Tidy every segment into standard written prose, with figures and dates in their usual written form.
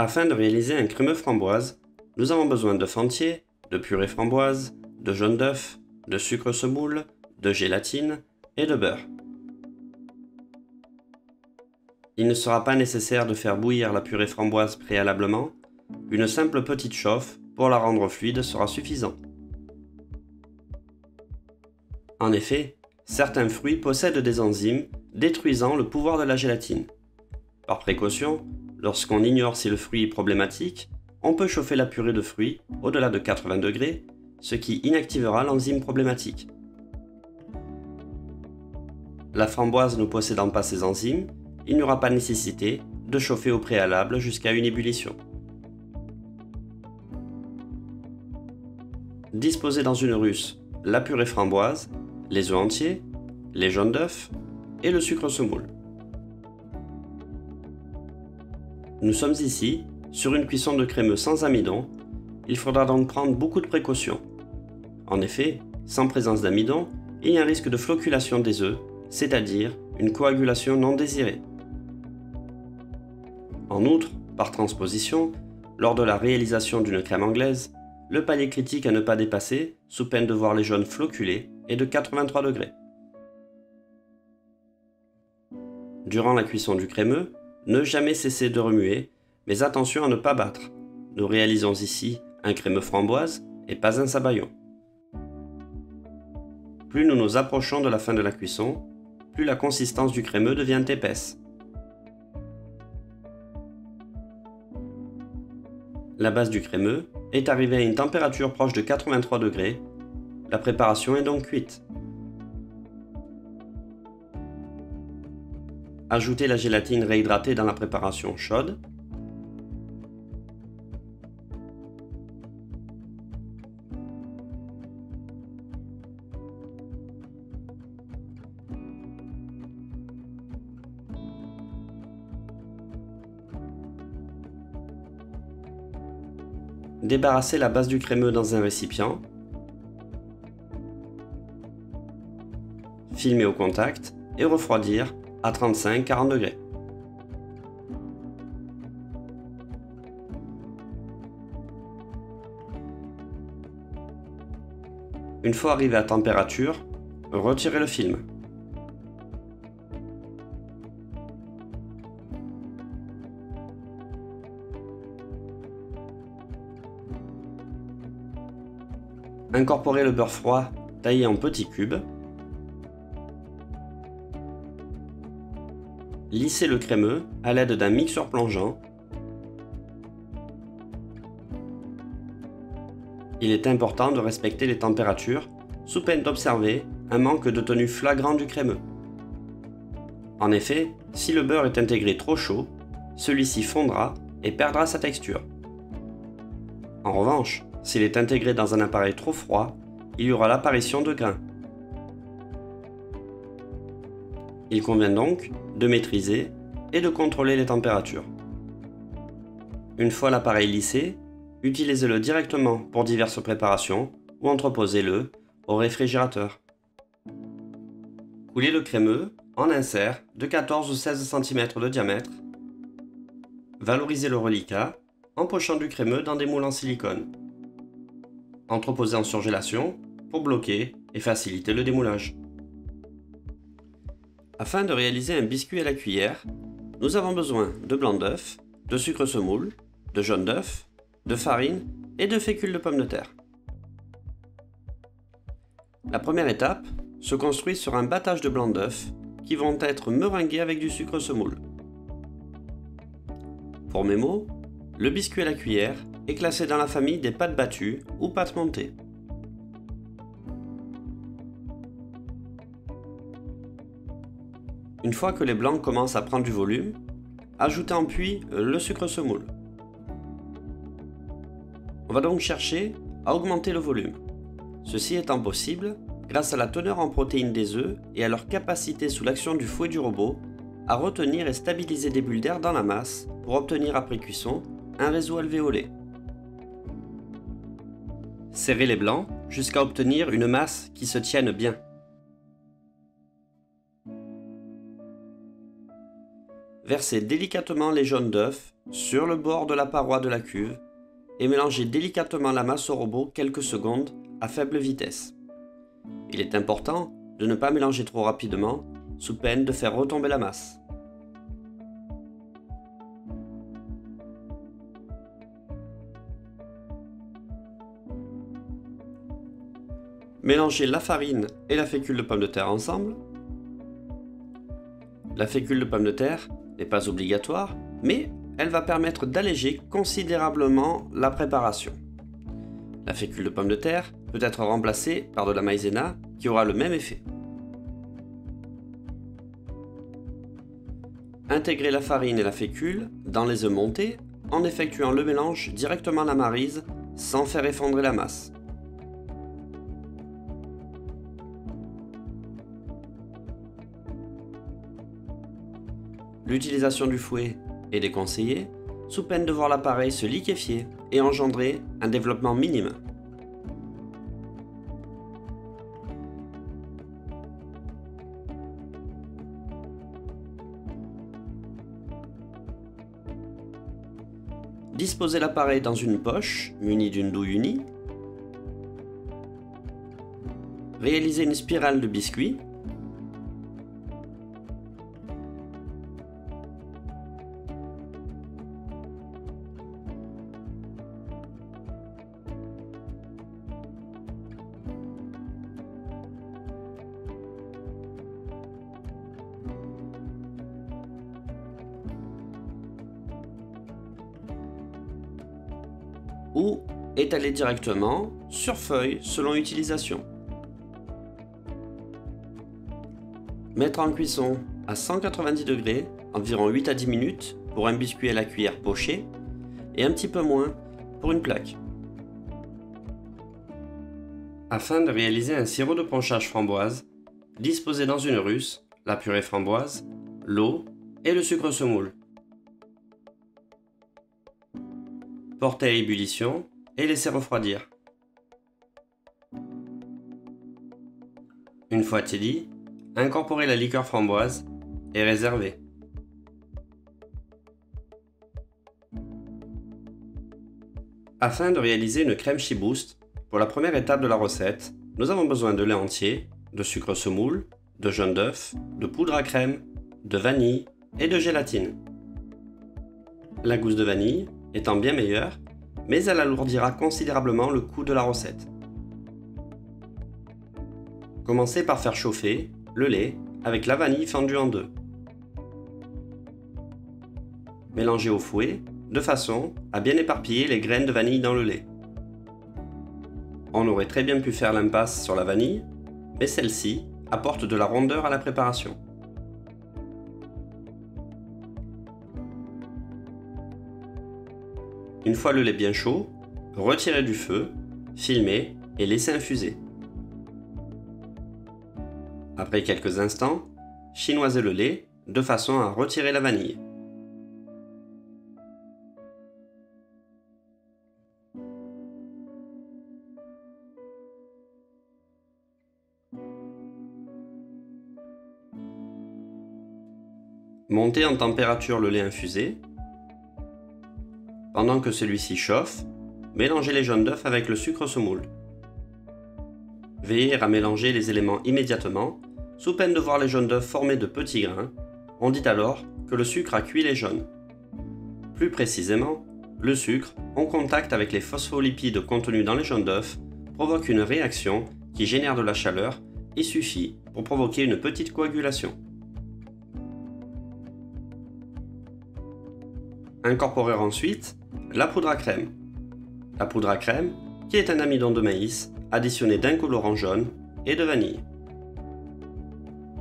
Afin de réaliser un crémeux framboise, nous avons besoin d'œufs entiers, de purée framboise, de jaune d'œuf, de sucre semoule, de gélatine et de beurre. Il ne sera pas nécessaire de faire bouillir la purée framboise préalablement, une simple petite chauffe pour la rendre fluide sera suffisant. En effet, certains fruits possèdent des enzymes détruisant le pouvoir de la gélatine. Par précaution, lorsqu'on ignore si le fruit est problématique, on peut chauffer la purée de fruits au-delà de 80 degrés, ce qui inactivera l'enzyme problématique. La framboise ne possédant pas ces enzymes, il n'y aura pas nécessité de chauffer au préalable jusqu'à une ébullition. Disposez dans une russe la purée framboise, les œufs entiers, les jaunes d'œufs et le sucre semoule. Nous sommes ici sur une cuisson de crémeux sans amidon, il faudra donc prendre beaucoup de précautions. En effet, sans présence d'amidon, il y a un risque de flocculation des œufs, c'est-à-dire une coagulation non désirée. En outre, par transposition, lors de la réalisation d'une crème anglaise, le palier critique à ne pas dépasser, sous peine de voir les jaunes floculer, est de 83 degrés. Durant la cuisson du crémeux, ne jamais cesser de remuer, mais attention à ne pas battre. Nous réalisons ici un crémeux framboise et pas un sabayon. Plus nous nous approchons de la fin de la cuisson, plus la consistance du crémeux devient épaisse. La base du crémeux est arrivée à une température proche de 83 degrés. La préparation est donc cuite. Ajoutez la gélatine réhydratée dans la préparation chaude. Débarrassez la base du crémeux dans un récipient. Filmer au contact et refroidir à 35-40 degrés. Une fois arrivé à température, retirez le film. Incorporez le beurre froid taillé en petits cubes. Lissez le crémeux à l'aide d'un mixeur plongeant. Il est important de respecter les températures sous peine d'observer un manque de tenue flagrant du crémeux. En effet, si le beurre est intégré trop chaud, celui-ci fondra et perdra sa texture. En revanche, s'il est intégré dans un appareil trop froid, il y aura l'apparition de grains. Il convient donc de maîtriser et de contrôler les températures. Une fois l'appareil lissé, utilisez-le directement pour diverses préparations ou entreposez-le au réfrigérateur. Coulez le crémeux en insert de 14 ou 16 cm de diamètre. Valorisez le reliquat en pochant du crémeux dans des moules en silicone. Entreposez en surgélation pour bloquer et faciliter le démoulage. Afin de réaliser un biscuit à la cuillère, nous avons besoin de blanc d'œuf, de sucre semoule, de jaune d'œuf, de farine et de fécule de pommes de terre. La première étape se construit sur un battage de blanc d'œuf qui vont être meringués avec du sucre semoule. Pour mes mots, le biscuit à la cuillère est classé dans la famille des pâtes battues ou pâtes montées. Une fois que les blancs commencent à prendre du volume, ajoutez en puis le sucre semoule. On va donc chercher à augmenter le volume. Ceci étant possible grâce à la teneur en protéines des œufs et à leur capacité sous l'action du fouet du robot à retenir et stabiliser des bulles d'air dans la masse pour obtenir après cuisson un réseau alvéolé. Serrez les blancs jusqu'à obtenir une masse qui se tienne bien. versez délicatement les jaunes d'œufs sur le bord de la paroi de la cuve et mélangez délicatement la masse au robot quelques secondes à faible vitesse. Il est important de ne pas mélanger trop rapidement, sous peine de faire retomber la masse. Mélangez la farine et la fécule de pomme de terre ensemble. La fécule de pomme de terre n'est pas obligatoire, mais elle va permettre d'alléger considérablement la préparation. La fécule de pomme de terre peut être remplacée par de la maïzena qui aura le même effet. Intégrez la farine et la fécule dans les œufs montés en effectuant le mélange directement à la maryse sans faire effondrer la masse. L'utilisation du fouet est déconseillée, sous peine de voir l'appareil se liquéfier et engendrer un développement minime. Disposez l'appareil dans une poche munie d'une douille unie. Réalisez une spirale de biscuit. Ou étaler directement sur feuille selon utilisation. Mettre en cuisson à 190 degrés environ 8 à 10 minutes pour un biscuit à la cuillère poché et un petit peu moins pour une plaque. Afin de réaliser un sirop de ponchage framboise, disposez dans une russe la purée framboise, l'eau et le sucre semoule. Portez à ébullition et laissez refroidir. Une fois tiédi, incorporez la liqueur framboise et réservez. Afin de réaliser une crème Chi-Boost, pour la première étape de la recette, nous avons besoin de lait entier, de sucre semoule, de jaune d'œuf, de poudre à crème, de vanille et de gélatine. La gousse de vanille étant bien meilleure, mais elle alourdira considérablement le coût de la recette. Commencez par faire chauffer le lait avec la vanille fendue en deux. Mélangez au fouet de façon à bien éparpiller les graines de vanille dans le lait. On aurait très bien pu faire l'impasse sur la vanille, mais celle-ci apporte de la rondeur à la préparation. Une fois le lait bien chaud, retirez du feu, filmez et laissez infuser. Après quelques instants, chinoisez le lait de façon à retirer la vanille. Montez en température le lait infusé. Pendant que celui-ci chauffe, mélangez les jaunes d'œufs avec le sucre semoule. Veillez à mélanger les éléments immédiatement, sous peine de voir les jaunes d'œufs former de petits grains. On dit alors que le sucre a cuit les jaunes. Plus précisément, le sucre, en contact avec les phospholipides contenus dans les jaunes d'œufs, provoque une réaction qui génère de la chaleur et suffit pour provoquer une petite coagulation. Incorporez ensuite la poudre à crème. La poudre à crème, qui est un amidon de maïs, additionné d'un colorant jaune et de vanille.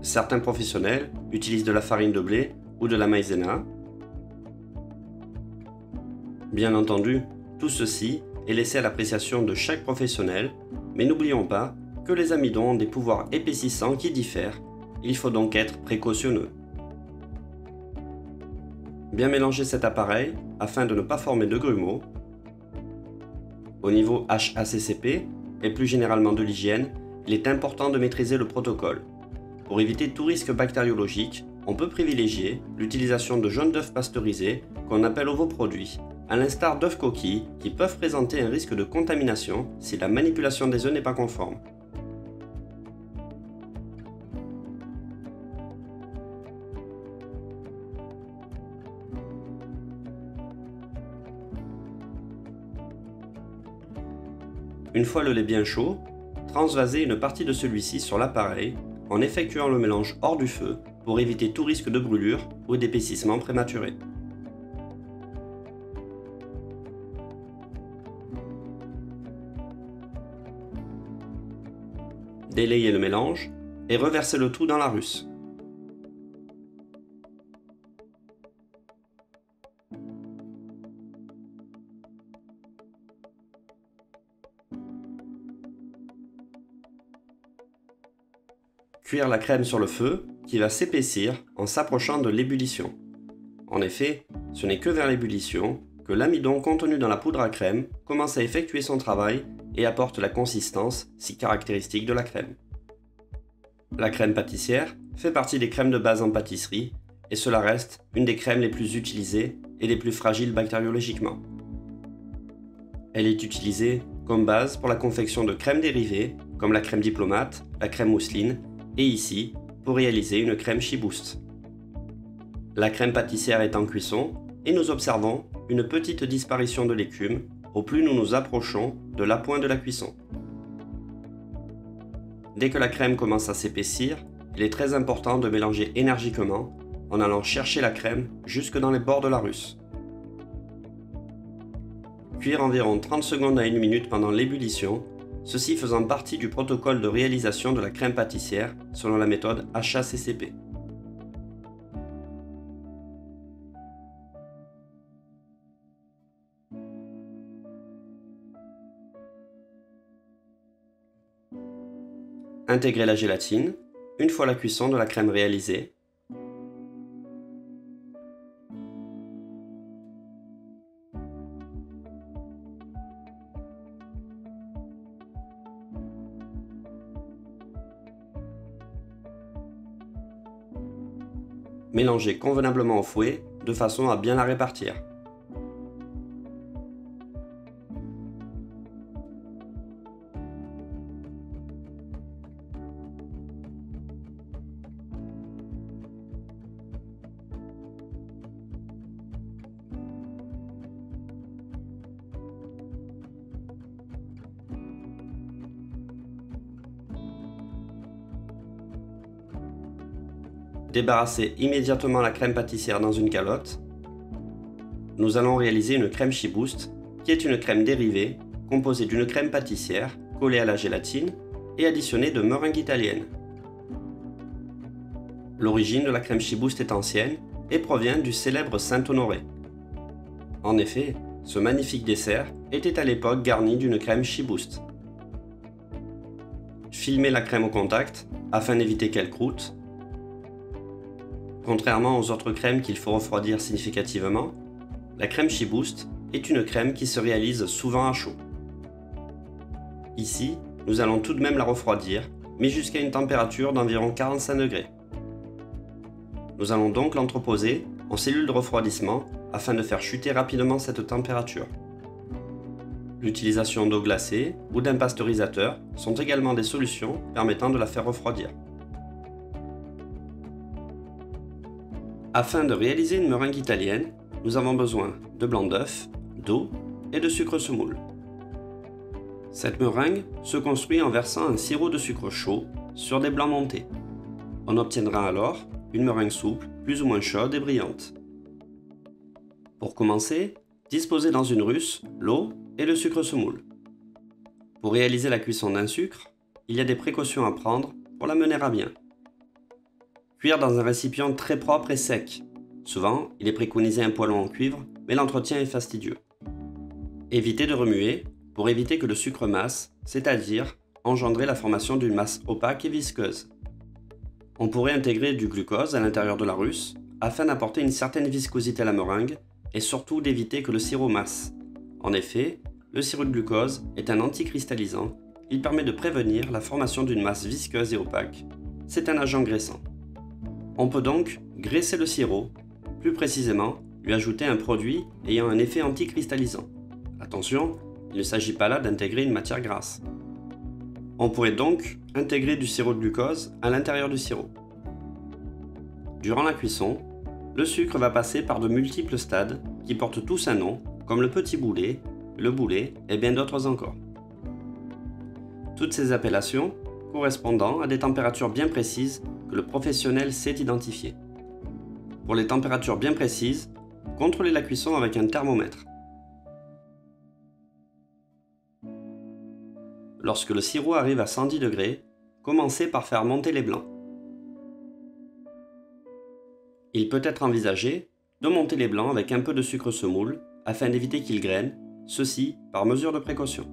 Certains professionnels utilisent de la farine de blé ou de la maïzena. Bien entendu, tout ceci est laissé à l'appréciation de chaque professionnel, mais n'oublions pas que les amidons ont des pouvoirs épaississants qui diffèrent, il faut donc être précautionneux. Bien mélanger cet appareil afin de ne pas former de grumeaux. Au niveau HACCP et plus généralement de l'hygiène, il est important de maîtriser le protocole. Pour éviter tout risque bactériologique, on peut privilégier l'utilisation de jaune d'œuf pasteurisé qu'on appelle ovoproduit, à l'instar d'œufs coquilles qui peuvent présenter un risque de contamination si la manipulation des œufs n'est pas conforme. Une fois le lait bien chaud, transvasez une partie de celui-ci sur l'appareil en effectuant le mélange hors du feu pour éviter tout risque de brûlure ou d'épaississement prématuré. Délayez le mélange et reversez le tout dans la russe. Cuire la crème sur le feu qui va s'épaissir en s'approchant de l'ébullition. En effet, ce n'est que vers l'ébullition que l'amidon contenu dans la poudre à crème commence à effectuer son travail et apporte la consistance si caractéristique de la crème. La crème pâtissière fait partie des crèmes de base en pâtisserie et cela reste une des crèmes les plus utilisées et les plus fragiles bactériologiquement. Elle est utilisée comme base pour la confection de crèmes dérivées comme la crème diplomate, la crème mousseline et ici pour réaliser une crème Shiboost. La crème pâtissière est en cuisson et nous observons une petite disparition de l'écume au plus nous nous approchons de l'appoint de la cuisson. Dès que la crème commence à s'épaissir, il est très important de mélanger énergiquement en allant chercher la crème jusque dans les bords de la russe. Cuire environ 30 secondes à 1 minute pendant l'ébullition, ceci faisant partie du protocole de réalisation de la crème pâtissière selon la méthode HACCP. Intégrez la gélatine une fois la cuisson de la crème réalisée. Mélangez convenablement au fouet de façon à bien la répartir. Débarrassez immédiatement la crème pâtissière dans une calotte. Nous allons réaliser une crème Shiboost, qui est une crème dérivée composée d'une crème pâtissière collée à la gélatine et additionnée de meringue italienne. L'origine de la crème Shiboost est ancienne et provient du célèbre Saint-Honoré. En effet, ce magnifique dessert était à l'époque garni d'une crème Shiboost. Filmez la crème au contact afin d'éviter qu'elle croûte. Contrairement aux autres crèmes qu'il faut refroidir significativement, la crème Shiboost est une crème qui se réalise souvent à chaud. Ici, nous allons tout de même la refroidir, mais jusqu'à une température d'environ 45 degrés. Nous allons donc l'entreposer en cellule de refroidissement afin de faire chuter rapidement cette température. L'utilisation d'eau glacée ou d'un pasteurisateur sont également des solutions permettant de la faire refroidir. Afin de réaliser une meringue italienne, nous avons besoin de blanc d'œuf, d'eau et de sucre semoule. Cette meringue se construit en versant un sirop de sucre chaud sur des blancs montés. On obtiendra alors une meringue souple, plus ou moins chaude et brillante. Pour commencer, disposez dans une russe l'eau et le sucre semoule. Pour réaliser la cuisson d'un sucre, il y a des précautions à prendre pour la mener à bien. Cuire dans un récipient très propre et sec. Souvent, il est préconisé un poêlon en cuivre, mais l'entretien est fastidieux. Évitez de remuer pour éviter que le sucre masse, c'est-à-dire engendrer la formation d'une masse opaque et visqueuse. On pourrait intégrer du glucose à l'intérieur de la russe afin d'apporter une certaine viscosité à la meringue et surtout d'éviter que le sirop masse. En effet, le sirop de glucose est un anticristallisant, il permet de prévenir la formation d'une masse visqueuse et opaque. C'est un agent graissant. On peut donc graisser le sirop, plus précisément, lui ajouter un produit ayant un effet anticristallisant. Attention, il ne s'agit pas là d'intégrer une matière grasse. On pourrait donc intégrer du sirop de glucose à l'intérieur du sirop. Durant la cuisson, le sucre va passer par de multiples stades qui portent tous un nom, comme le petit boulet, le boulet et bien d'autres encore. Toutes ces appellations correspondant à des températures bien précises que le professionnel sait identifier. Pour les températures bien précises, contrôlez la cuisson avec un thermomètre. Lorsque le sirop arrive à 110 degrés, commencez par faire monter les blancs. Il peut être envisagé de monter les blancs avec un peu de sucre semoule afin d'éviter qu'ils grainent, ceci par mesure de précaution.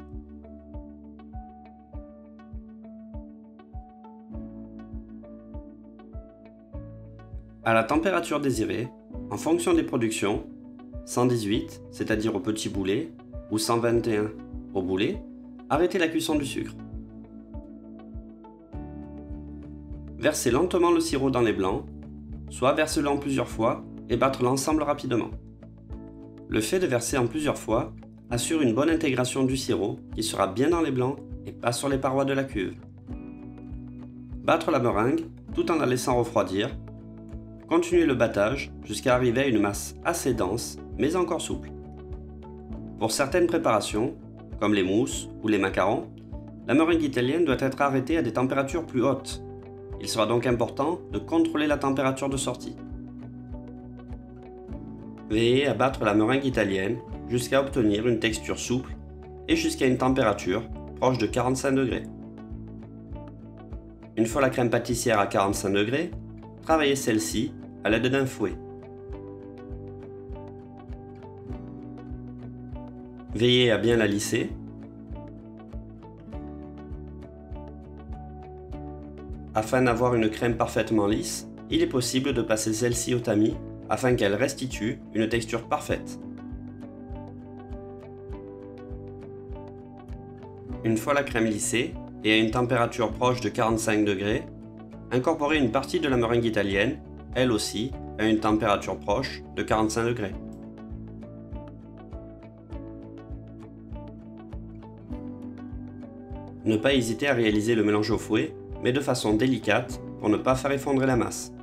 À la température désirée, en fonction des productions, 118, c'est-à-dire au petit boulet, ou 121 au boulet, arrêtez la cuisson du sucre. Versez lentement le sirop dans les blancs, soit versez-le en plusieurs fois et battre l'ensemble rapidement. Le fait de verser en plusieurs fois assure une bonne intégration du sirop qui sera bien dans les blancs et pas sur les parois de la cuve. Battre la meringue tout en la laissant refroidir. Continuez le battage jusqu'à arriver à une masse assez dense mais encore souple. Pour certaines préparations, comme les mousses ou les macarons, la meringue italienne doit être arrêtée à des températures plus hautes. Il sera donc important de contrôler la température de sortie. Veillez à battre la meringue italienne jusqu'à obtenir une texture souple et jusqu'à une température proche de 45 degrés. Une fois la crème pâtissière à 45 degrés, travaillez celle-ci à l'aide d'un fouet. Veillez à bien la lisser. Afin d'avoir une crème parfaitement lisse, il est possible de passer celle-ci au tamis afin qu'elle restitue une texture parfaite. Une fois la crème lissée et à une température proche de 45 degrés, incorporez une partie de la meringue italienne, elle aussi à une température proche de 45 degrés. Ne pas hésiter à réaliser le mélange au fouet, mais de façon délicate pour ne pas faire effondrer la masse.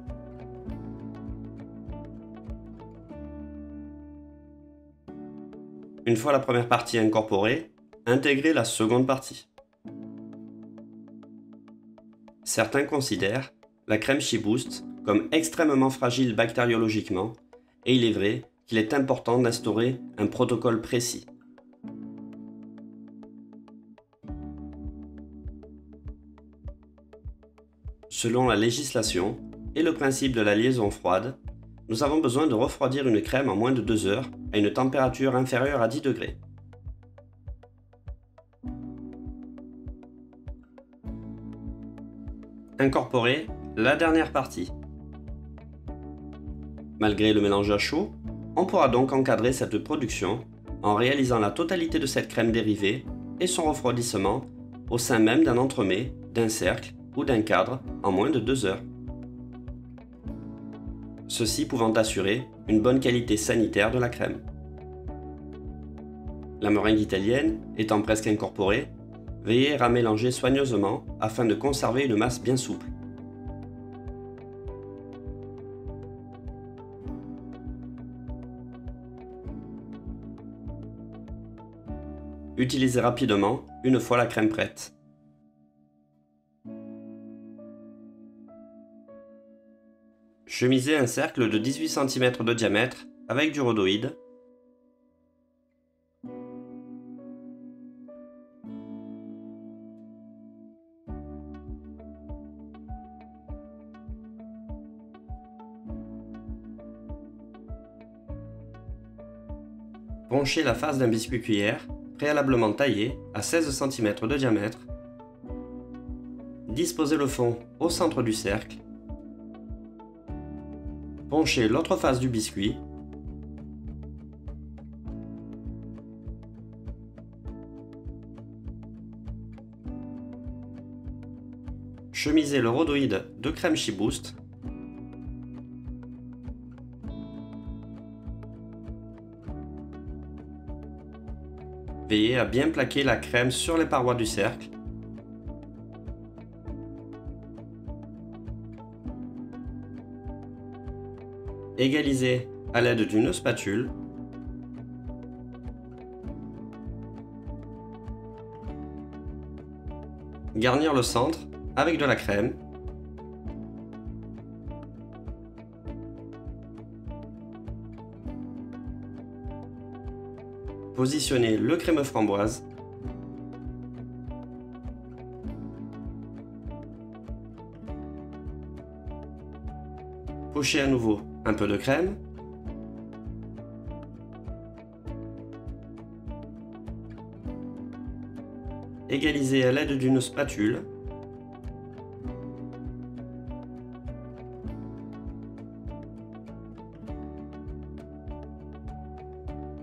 Une fois la première partie incorporée, intégrez la seconde partie. Certains considèrent la crème Shiboost comme extrêmement fragile bactériologiquement, et il est vrai qu'il est important d'instaurer un protocole précis. Selon la législation et le principe de la liaison froide, nous avons besoin de refroidir une crème en moins de 2 heures à une température inférieure à 10 degrés. Incorporez la dernière partie. Malgré le mélange à chaud, on pourra donc encadrer cette production en réalisant la totalité de cette crème dérivée et son refroidissement au sein même d'un entremets, d'un cercle ou d'un cadre en moins de 2 heures. Ceci pouvant assurer une bonne qualité sanitaire de la crème. La meringue italienne étant presque incorporée, veillez à mélanger soigneusement afin de conserver une masse bien souple. Utilisez rapidement une fois la crème prête. Chemisez un cercle de 18 cm de diamètre avec du rhodoïde. Ponchez la face d'un biscuit cuillère préalablement taillé à 16 cm de diamètre. Disposez le fond au centre du cercle. Ponchez l'autre face du biscuit. Chemisez le rhodoïde de crème Shiboost. Veillez à bien plaquer la crème sur les parois du cercle. Égalisez à l'aide d'une spatule. Garnir le centre avec de la crème. Positionnez le crémeux framboise. Pochez à nouveau un peu de crème. Égalisez à l'aide d'une spatule.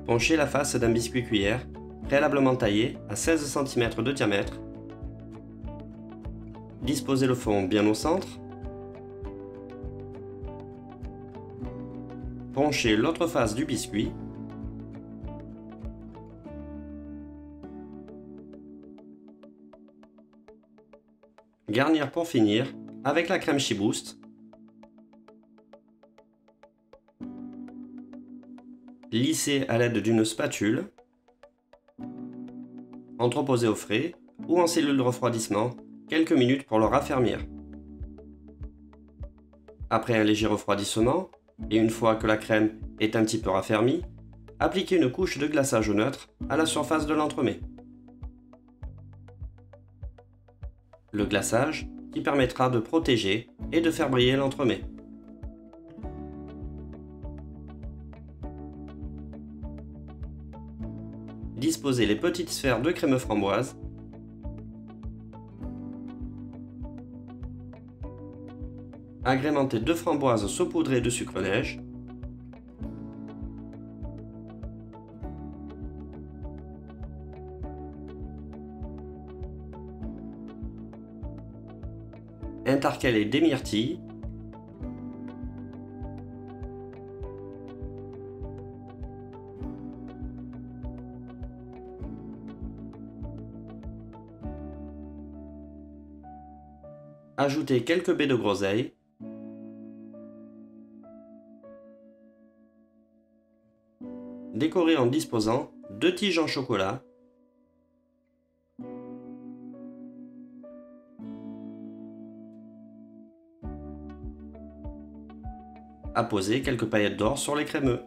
Ponchez la face d'un biscuit cuillère, préalablement taillé à 16 cm de diamètre. Disposez le fond bien au centre. Ponchez l'autre face du biscuit. Garnir pour finir avec la crème Chibouste. Lissez à l'aide d'une spatule. Entreposez au frais ou en cellule de refroidissement quelques minutes pour le raffermir. Après un léger refroidissement, et une fois que la crème est un petit peu raffermie, appliquez une couche de glaçage neutre à la surface de l'entremets. Le glaçage qui permettra de protéger et de faire briller l'entremets. Disposez les petites sphères de crémeux framboise. Agrémentez de framboises saupoudrées de sucre neige. Intercalez des myrtilles. Ajoutez quelques baies de groseille. Décorez en disposant 2 tiges en chocolat. Apposez quelques paillettes d'or sur les crémeux.